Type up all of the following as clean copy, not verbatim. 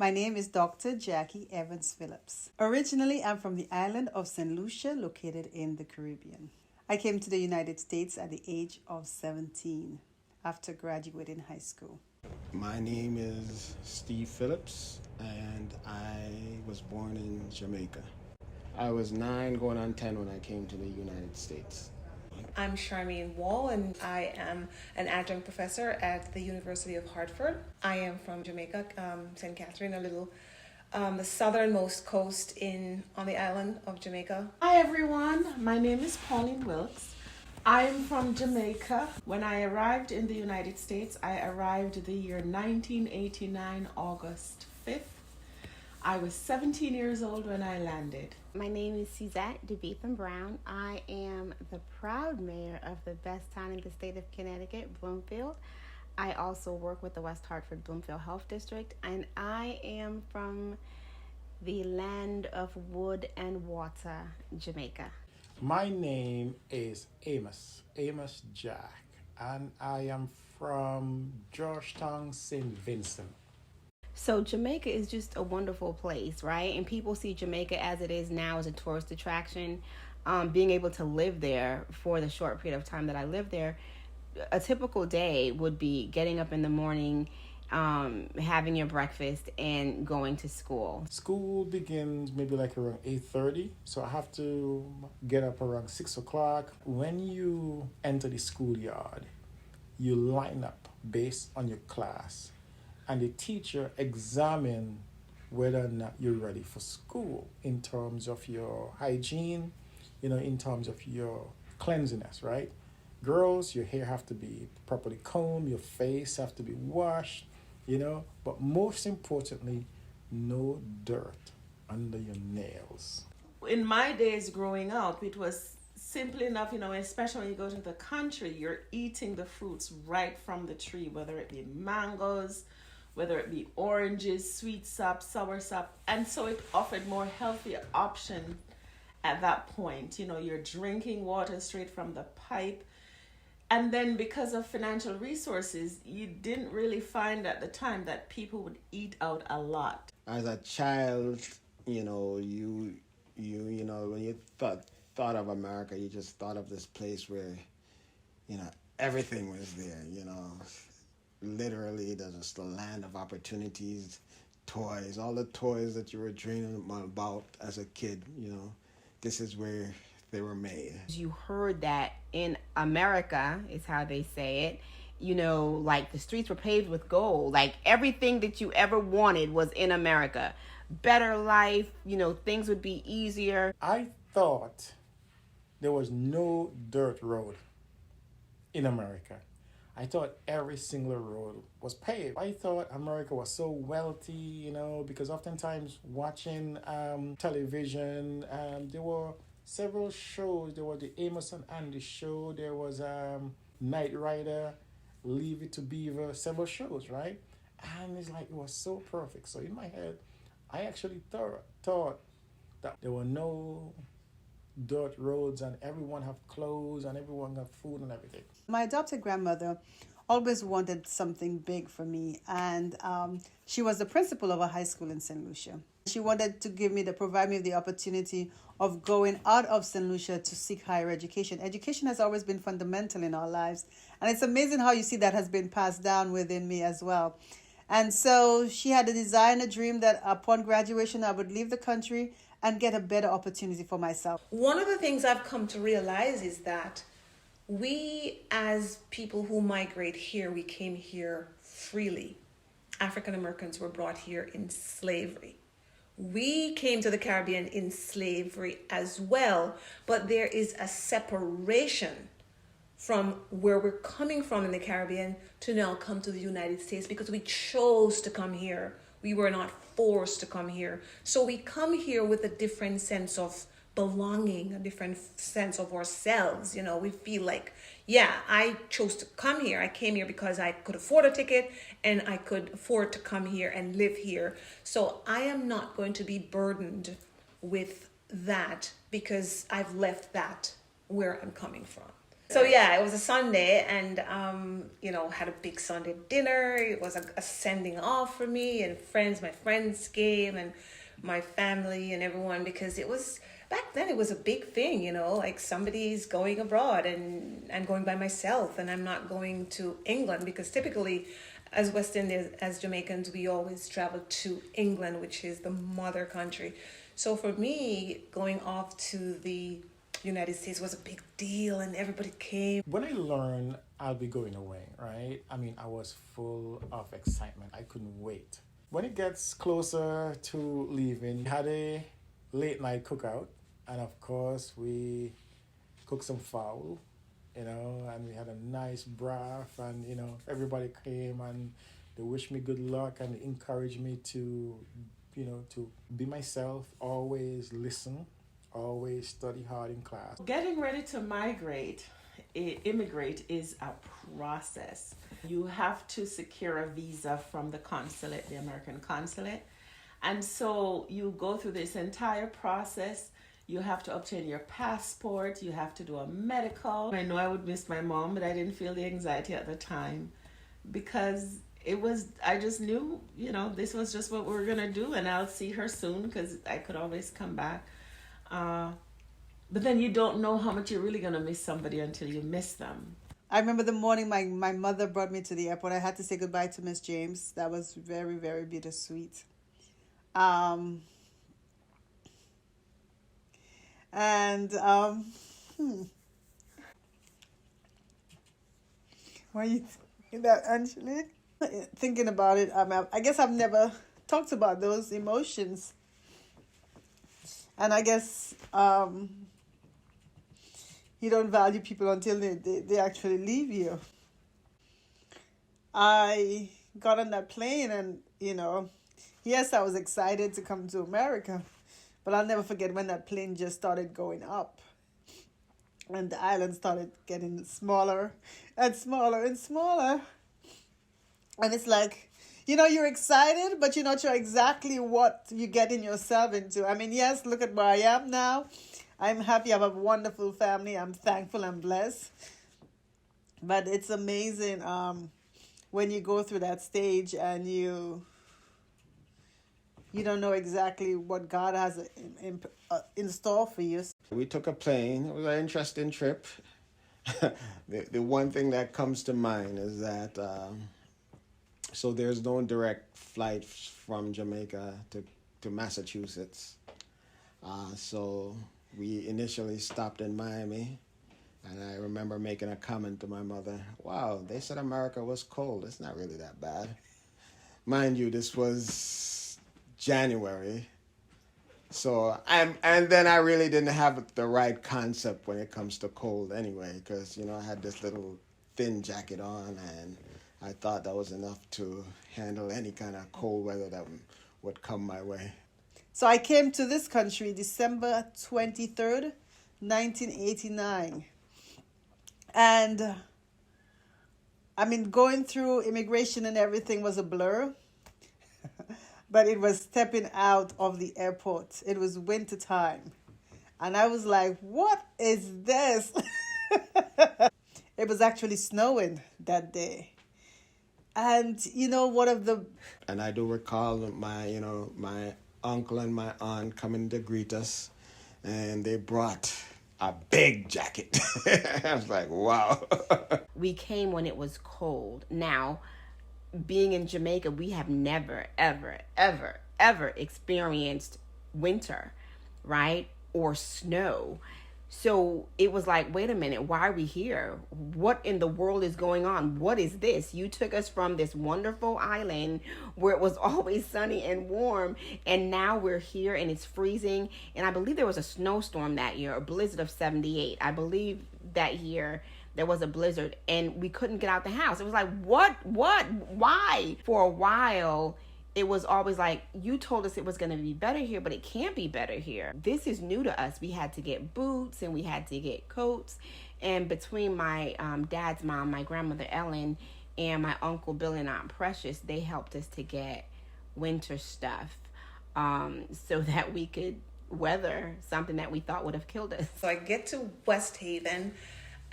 My name is Dr. Jackie Evans Phillips. Originally, I'm from the island of St. Lucia, located in the Caribbean. I came to the United States at the age of 17 after graduating high school. My name is Steve Phillips, and I was born in Jamaica. I was 9 going on 10 when I came to the United States. I'm Charmaine Wall, and I am an adjunct professor at the University of Hartford. I am from Jamaica, St. Catherine, the southernmost coast on the island of Jamaica. Hi everyone, my name is Pauline Wilkes. I am from Jamaica. When I arrived in the United States, I arrived the year 1989, August 5th. I was 17 years old when I landed. My name is Suzette DeBeetham Brown. I am the proud mayor of the best town in the state of Connecticut, Bloomfield. I also work with the West Hartford Bloomfield Health District, and I am from the land of wood and water, Jamaica. My name is Amos Jack, and I am from Georgetown, St. Vincent. So Jamaica is just a wonderful place, right? And people see Jamaica as it is now as a tourist attraction. Being able to live there for the short period of time that I lived there, a typical day would be getting up in the morning, having your breakfast, and going to school. School begins maybe like around 8:30, so I have to get up around 6 o'clock. When you enter the schoolyard, you line up based on your class, and the teacher examine whether or not you're ready for school in terms of your hygiene, in terms of your cleanliness, right? Girls, your hair have to be properly combed, your face have to be washed, but most importantly, no dirt under your nails. In my days growing up, it was simple enough, especially when you go to the country, you're eating the fruits right from the tree, whether it be mangoes, whether it be oranges, sweet sap, sour sap. And so it offered more healthy option at that point. You're drinking water straight from the pipe. And then because of financial resources, you didn't really find at the time that people would eat out a lot. As a child, you when you thought of America, you just thought of this place where, everything was there, Literally, there's just the land of opportunities, toys, all the toys that you were dreaming about as a kid, this is where they were made. You heard that in America, is how they say it, like the streets were paved with gold. Like everything that you ever wanted was in America. Better life, things would be easier. I thought there was no dirt road in America. I thought every single road was paved. I thought America was so wealthy, because oftentimes watching television, there were several shows. There was the Amos and Andy show. There was Knight Rider, Leave It to Beaver, several shows, right? And it's like it was so perfect. So in my head, I actually thought that there were no dirt roads and everyone have clothes and everyone got food and everything. My adopted grandmother always wanted something big for me, and she was the principal of a high school in St. Lucia. She wanted to provide me the opportunity of going out of St. Lucia to seek higher education. Education has always been fundamental in our lives, and it's amazing how you see that has been passed down within me as well. And so she had a desire and a dream that upon graduation I would leave the country and get a better opportunity for myself. One of the things I've come to realize is that we, as people who migrate here, we came here freely. African Americans were brought here in slavery. We came to the Caribbean in slavery as well, but there is a separation from where we're coming from in the Caribbean to now come to the United States because we chose to come here. We were not forced to come here. So we come here with a different sense of belonging, a different sense of ourselves. We feel like, I chose to come here. I came here because I could afford a ticket and I could afford to come here and live here. So I am not going to be burdened with that because I've left that where I'm coming from. So yeah, it was a Sunday, and had a big Sunday dinner. It was a sending off for me and friends. My friends came and my family and everyone, because it was back then. It was a big thing, like somebody's going abroad, and I'm going by myself, and I'm not going to England, because typically, as West Indians, as Jamaicans, we always travel to England, which is the mother country. So for me, going off to the United States was a big deal, and everybody came. When I learned I'll be going away, right? I mean, I was full of excitement. I couldn't wait. When it gets closer to leaving, we had a late night cookout, and of course we cooked some fowl, and we had a nice broth, and everybody came and they wished me good luck and encouraged me to be myself, always listen, always study hard in class. Getting ready to immigrate is a process. You have to secure a visa from the consulate, the American consulate. And so you go through this entire process. You have to obtain your passport. You have to do a medical. I know I would miss my mom, but I didn't feel the anxiety at the time, because I just knew, this was just what we were going to do, and I'll see her soon, because I could always come back. But then you don't know how much you're really going to miss somebody until you miss them. I remember the morning my mother brought me to the airport. I had to say goodbye to Miss James. That was very, very bittersweet. Why are you thinking that, Angelique? Thinking about it, I guess I've never talked about those emotions. And I guess you don't value people until they actually leave you. I got on that plane, and, yes, I was excited to come to America. But I'll never forget when that plane just started going up. And the island started getting smaller and smaller and smaller. And it's like, you're excited, but you're not sure exactly what you're getting yourself into. I mean, yes, look at where I am now. I'm happy. I have a wonderful family. I'm thankful. I'm blessed. But it's amazing when you go through that stage and you don't know exactly what God has in store for you. We took a plane. It was an interesting trip. The one thing that comes to mind is that so there's no direct flight from Jamaica to Massachusetts. So we initially stopped in Miami, and I remember making a comment to my mother, wow, they said America was cold. It's not really that bad. Mind you, this was January. So, and then I really didn't have the right concept when it comes to cold anyway, because, I had this little thin jacket on, and I thought that was enough to handle any kind of cold weather that would come my way. So I came to this country December 23rd, 1989. And, going through immigration and everything was a blur. But it was stepping out of the airport. It was winter time. And I was like, what is this? It was actually snowing that day. And, one of the... And I do recall my uncle and my aunt coming to greet us. And they brought a big jacket. I was like, wow. We came when it was cold. Now, being in Jamaica, we have never, ever, ever, ever experienced winter, right? Or snow. So it was like, wait a minute, why are we here? What in the world is going on? What is this? You took us from this wonderful island where it was always sunny and warm, and now we're here and it's freezing. And I believe there was a snowstorm that year, a blizzard of 78. I believe that year there was a blizzard and we couldn't get out the house. It was like, what, why? For a while, it was always like, you told us it was going to be better here, but it can't be better here. This is new to us. We had to get boots and we had to get coats. And between my dad's mom, my grandmother Ellen, and my uncle Bill and Aunt Precious, they helped us to get winter stuff so that we could weather something that we thought would have killed us. So I get to West Haven,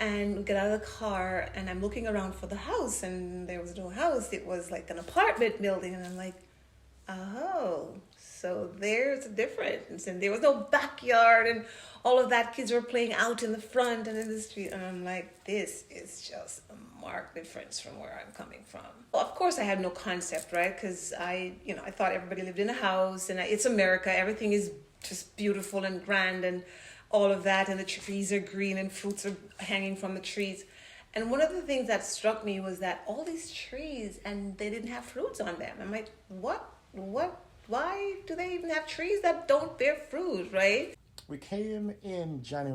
And we get out of the car, and I'm looking around for the house, and there was no house. It was like an apartment building, and I'm like, oh, so there's a difference. And there was no backyard and all of that. Kids were playing out in the front and in the street. And I'm like, this is just a marked difference from where I'm coming from. Well, of course, I had no concept, right? Because I thought everybody lived in a house, and it's America. Everything is just beautiful and grand and all of that. And the trees are green and fruits are hanging from the trees. And one of the things that struck me was that all these trees, and they didn't have fruits on them. I'm like, what, why do they even have trees that don't bear fruit, right? We came in January